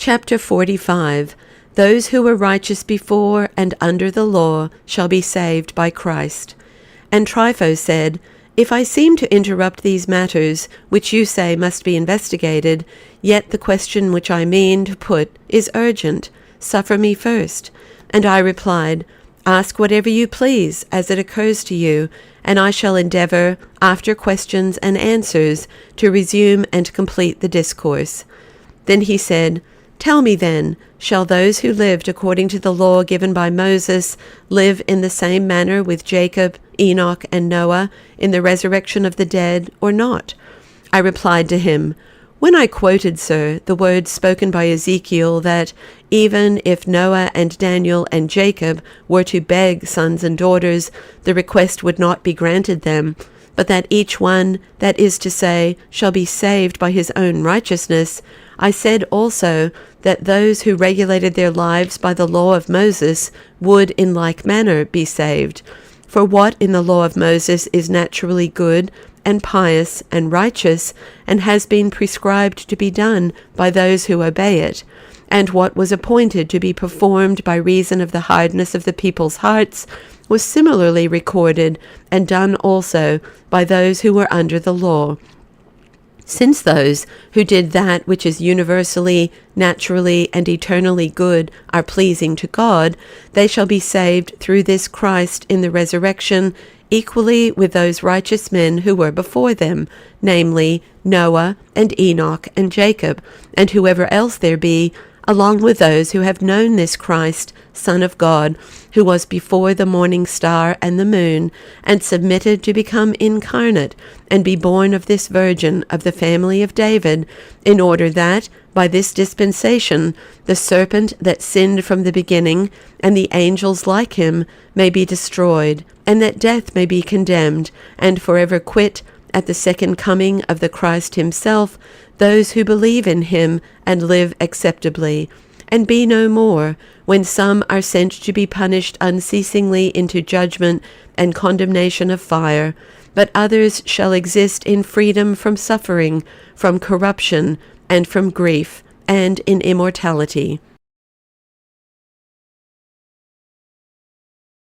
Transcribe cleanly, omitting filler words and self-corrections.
Chapter 45. Those who were righteous before and under the law shall be saved by Christ. And Trypho said, If I seem to interrupt these matters, which you say must be investigated, yet the question which I mean to put is urgent. Suffer me first. And I replied, Ask whatever you please, as it occurs to you, and I shall endeavor, after questions and answers, to resume and complete the discourse. Then he said, Tell me then, shall those who lived according to the law given by Moses live in the same manner with Jacob, Enoch, and Noah in the resurrection of the dead, or not? I replied to him, When I quoted, sir, the words spoken by Ezekiel that, even if Noah and Daniel and Jacob were to beg sons and daughters, the request would not be granted them, but that each one, that is to say, shall be saved by his own righteousness, I said also that those who regulated their lives by the law of Moses would in like manner be saved. For what in the law of Moses is naturally good and pious and righteous, and has been prescribed to be done by those who obey it, and what was appointed to be performed by reason of the hardness of the people's hearts, was similarly recorded and done also by those who were under the law. Since those who did that which is universally, naturally, and eternally good are pleasing to God, they shall be saved through this Christ in the resurrection, equally with those righteous men who were before them, namely Noah and Enoch and Jacob, and whoever else there be, along with those who have known this Christ, Son of God, who was before the morning star and the moon, and submitted to become incarnate, and be born of this virgin of the family of David, in order that, by this dispensation, the serpent that sinned from the beginning, and the angels like him, may be destroyed, and that death may be condemned, and forever quit, at the second coming of the Christ himself, those who believe in him and live acceptably, and be no more, when some are sent to be punished unceasingly into judgment and condemnation of fire, but others shall exist in freedom from suffering, from corruption, and from grief, and in immortality.